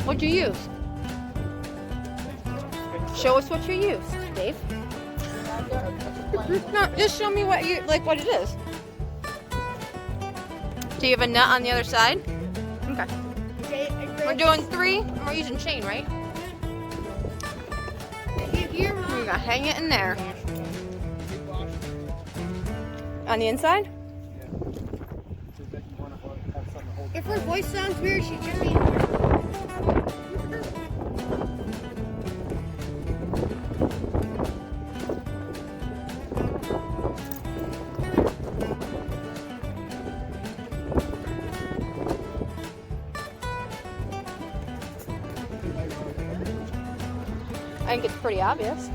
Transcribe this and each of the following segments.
What'd you use? Show us what you used, Dave. No, just show me what you like. What it is. Do you have a nut on the other side? Okay. We're doing 3, and we're using chain, right? We're gonna hang it in there. On the inside? If her voice sounds weird, she just be. I think it's pretty obvious.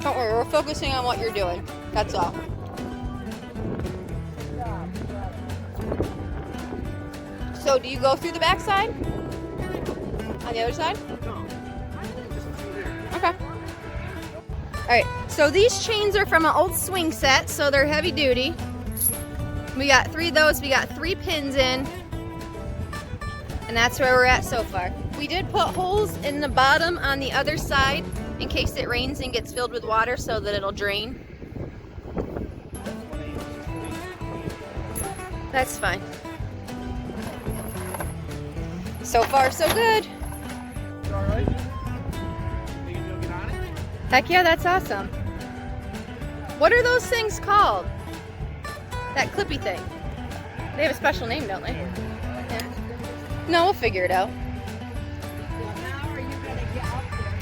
Don't worry, we're focusing on what you're doing. That's all. So, do you go through the back side? On the other side? Okay. Alright, so these chains are from an old swing set, so they're heavy duty. We got 3 of those, we got 3 pins in. And that's where we're at so far. We did put holes in the bottom on the other side in case it rains and gets filled with water so that it'll drain. That's fine. So far, so good. Alright? Think you'll get on it? Heck yeah, that's awesome. What are those things called? That clippy thing. They have a special name, don't they? Yeah. No, we'll figure it out. Now are you gonna get up there?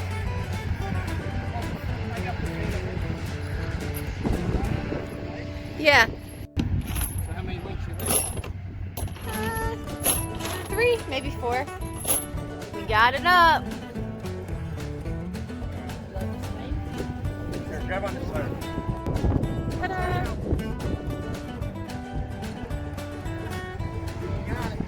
Yeah. So how many links you got? 3, maybe 4. We got it up. Here, grab on this side. Ta-da! You got it.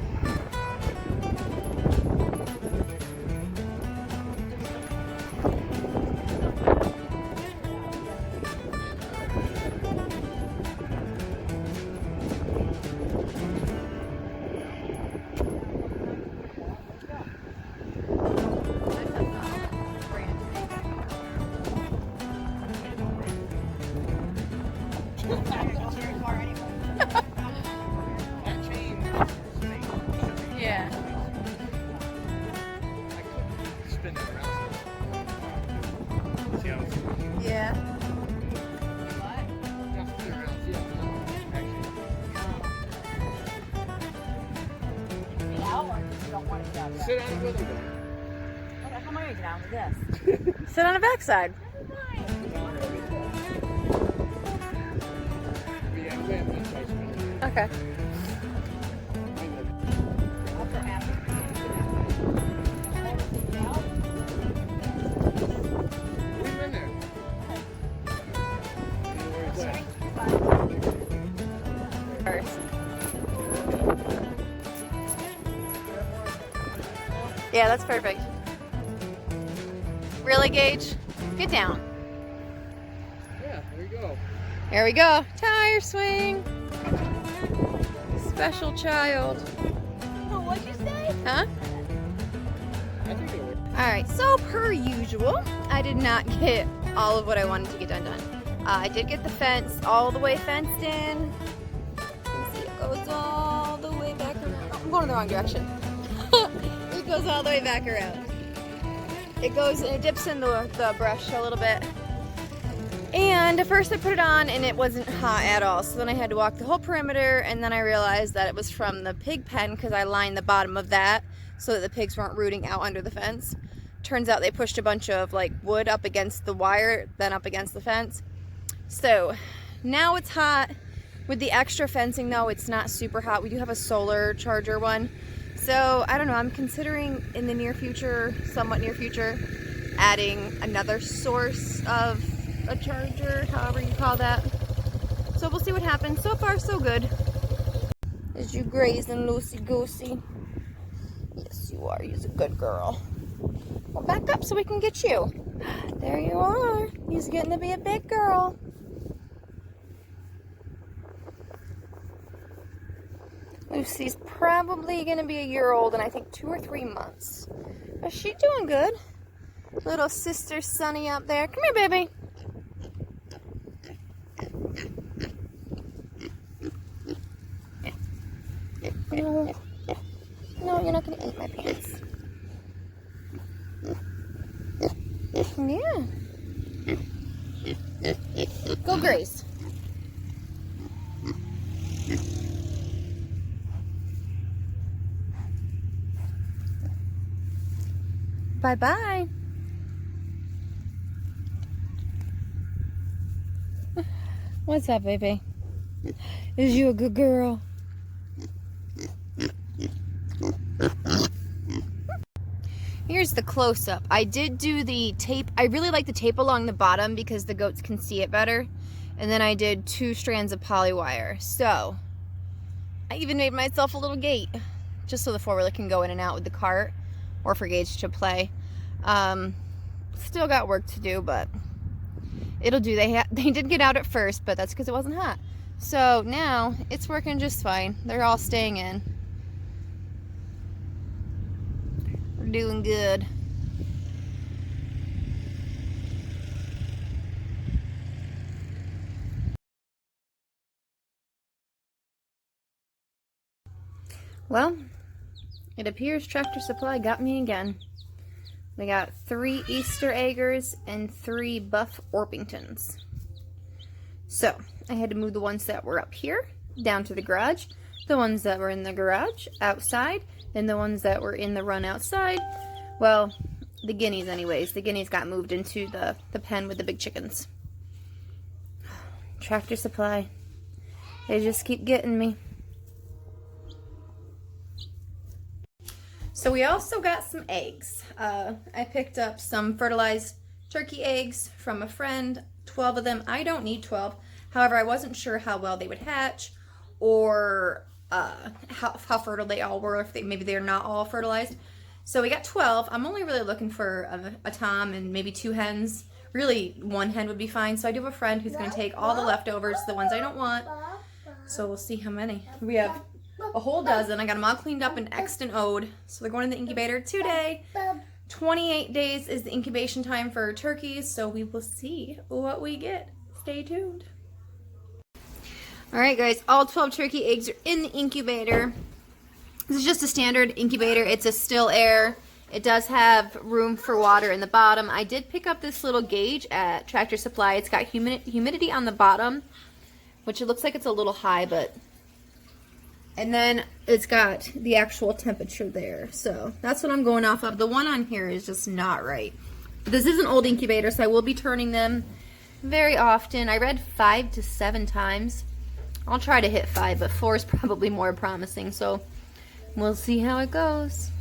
That chain Yeah. I could spin it around. See how it's Yeah. yeah, spin it around. See how it's actually. Sit on it with her. How am I gonna get on with this? Sit on the backside. Yeah, win. That's why I spin it. Okay. Leave it in there. You know where it's at. First. Yeah, that's perfect. Really, Gage? Get down. Yeah, there you go. Here we go. Tire swing. Special child. Oh, what'd you say? Huh? I think it worked. Alright, so per usual, I did not get all of what I wanted to get done. I did get the fence all the way fenced in. You can see it goes all the way back around. Oh, I'm going in the wrong direction. It goes all the way back around. It dips in the brush a little bit. And at first I put it on and it wasn't hot at all. So then I had to walk the whole perimeter, and then I realized that it was from the pig pen because I lined the bottom of that so that the pigs weren't rooting out under the fence. Turns out they pushed a bunch of like wood up against the wire, then up against the fence. So now it's hot. With the extra fencing though, it's not super hot. We do have a solar charger one. So I don't know, I'm considering in the near future, somewhat near future, adding another source of a charger, however you call that. So we'll see what happens. So far so good. Is you grazing, loosey goosey? Yes you are, you're a good girl. Well, back up so we can get you. There you are. He's getting to be a big girl. Lucy's probably going to be a year old in I think 2 or 3 months. But she's doing good. Little sister Sunny up there. Come here, baby. No, no, you're not going to eat my pants. Yeah. Go graze. Bye-bye. What's up, baby? Is you a good girl? Here's the close-up. I did do the tape. I really like the tape along the bottom because the goats can see it better. And then I did 2 strands of poly wire. So, I even made myself a little gate just so the 4-wheeler can go in and out with the cart or for Gage to play. Still got work to do, but it'll do. They did get out at first, but that's because it wasn't hot. So now it's working just fine. They're all staying in. We're doing good. Well, it appears Tractor Supply got me again. We got 3 Easter eggers and 3 buff Orpingtons. So, I had to move the ones that were up here down to the garage, the ones that were in the garage outside, and the ones that were in the run outside. Well, the guineas anyways. The guineas got moved into the pen with the big chickens. Tractor Supply. They just keep getting me. So we also got some eggs. I picked up some fertilized turkey eggs from a friend, 12 of them. I don't need 12. However, I wasn't sure how well they would hatch or how fertile they all were, if maybe they're not all fertilized. So we got 12. I'm only really looking for a tom and maybe 2 hens. Really, 1 hen would be fine. So I do have a friend who's going to take all the leftovers, the ones I don't want. So we'll see how many. We have a whole dozen. I got them all cleaned up and X'd and O'd. So they're going in the incubator today. 28 days is the incubation time for turkeys. So we will see what we get. Stay tuned. Alright guys, all 12 turkey eggs are in the incubator. This is just a standard incubator. It's a still air. It does have room for water in the bottom. I did pick up this little gauge at Tractor Supply. It's got humidity on the bottom, which it looks like it's a little high, but... And then it's got the actual temperature there. So that's what I'm going off of. The one on here is just not right. But this is an old incubator, so I will be turning them very often. I read 5 to 7 times. I'll try to hit 5, but 4 is probably more promising. So we'll see how it goes.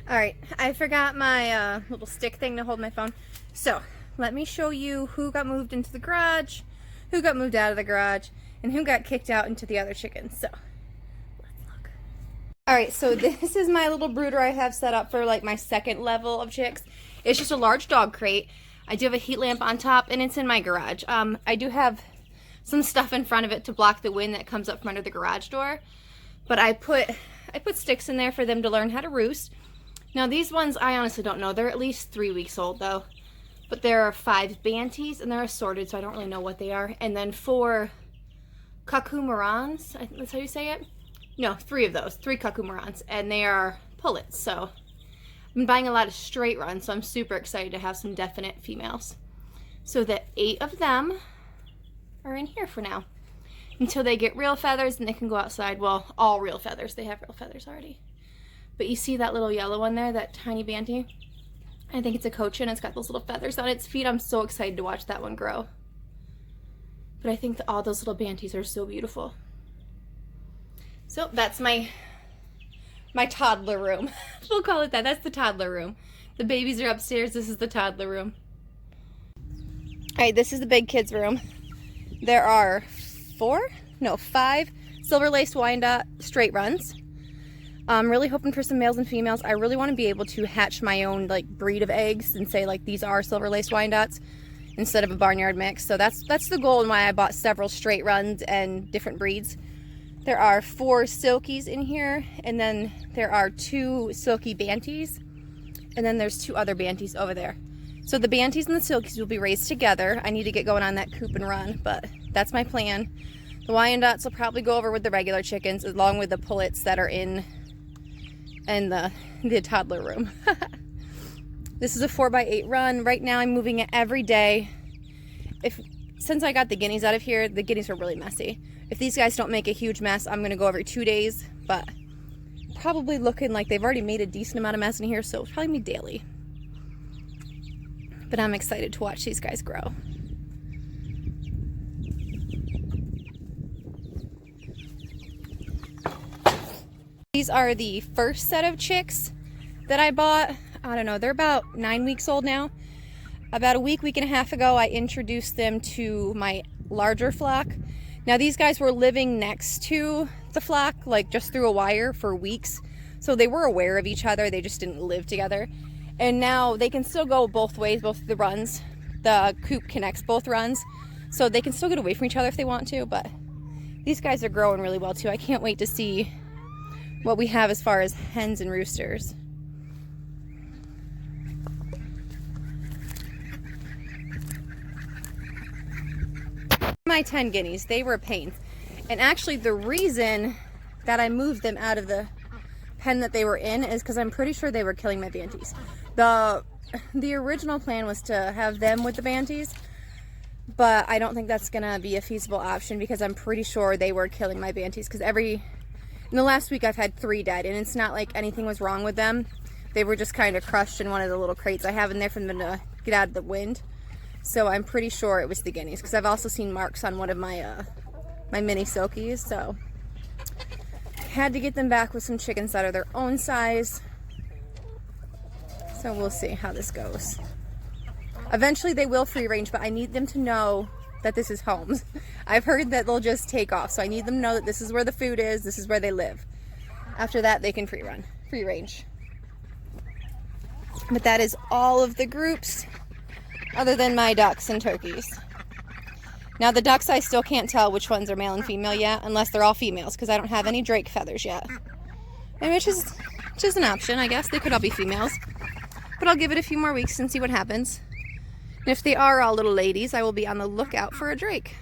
Alright, I forgot my little stick thing to hold my phone. So, let me show you who got moved into the garage, who got moved out of the garage, and who got kicked out into the other chickens. So, let's look. Alright, so this is my little brooder I have set up for like my 2nd level of chicks. It's just a large dog crate. I do have a heat lamp on top, and it's in my garage. I do have some stuff in front of it to block the wind that comes up from under the garage door. But I put sticks in there for them to learn how to roost. Now these ones, I honestly don't know. They're at least 3 weeks old though. But there are 5 banties, and they're assorted, so I don't really know what they are. And then 4 cuckoo-marans, I think that's how you say it? No, 3 of those. 3 cuckoo-marans, and they are pullets. So I've been buying a lot of straight runs, so I'm super excited to have some definite females. So the 8 of them are in here for now. Until they get real feathers, and they can go outside. Well, all real feathers. They have real feathers already. But you see that little yellow one there, that tiny banty? I think it's a cochin. It's got those little feathers on its feet. I'm so excited to watch that one grow. But I think that all those little banties are so beautiful. So that's my toddler room. We'll call it that. That's the toddler room. The babies are upstairs. This is the toddler room. All right, this is the big kids room. There are 5 silver lace Wyandotte straight runs. I'm really hoping for some males and females. I really want to be able to hatch my own like breed of eggs and say like these are silver lace Wyandottes instead of a barnyard mix. So that's the goal and why I bought several straight runs and different breeds. There are 4 silkies in here, and then there are 2 silky banties, and then there's 2 other banties over there. So the banties and the silkies will be raised together. I need to get going on that coop and run, but that's my plan. The Wyandottes will probably go over with the regular chickens along with the pullets that are in the toddler room. This is a 4x8 run. Right now I'm moving it every day. Since I got the guineas out of here, the guineas were really messy. If these guys don't make a huge mess, I'm gonna go every 2 days, but probably looking like they've already made a decent amount of mess in here, so it'll probably be daily. But I'm excited to watch these guys grow. These are the first set of chicks that I bought. I don't know, they're about 9 weeks old now. About a week and a half ago, I introduced them to my larger flock. Now these guys were living next to the flock, like just through a wire for weeks. So they were aware of each other, they just didn't live together. And now they can still go both ways, both the runs. The coop connects both runs. So they can still get away from each other if they want to, but these guys are growing really well too. I can't wait to see what we have as far as hens and roosters. My 10 guineas, they were a pain. And actually the reason that I moved them out of the pen that they were in is because I'm pretty sure they were killing my banties. The original plan was to have them with the banties, but I don't think that's gonna be a feasible option because I'm pretty sure they were killing my banties because in the last week I've had 3 dead, and it's not like anything was wrong with them. They were just kind of crushed in one of the little crates I have in there for them to get out of the wind. So I'm pretty sure it was the guineas because I've also seen marks on one of my my mini silkies. So had to get them back with some chickens that are their own size. So we'll see how this goes. Eventually they will free range, but I need them to know that this is home. I've heard that they'll just take off, so I need them to know that this is where the food is, this is where they live. After that, they can free range. But that is all of the groups, other than my ducks and turkeys. Now the ducks, I still can't tell which ones are male and female yet, unless they're all females, because I don't have any drake feathers yet. And which is an option, I guess. They could all be females. But I'll give it a few more weeks and see what happens. And if they are all little ladies, I will be on the lookout for a drake.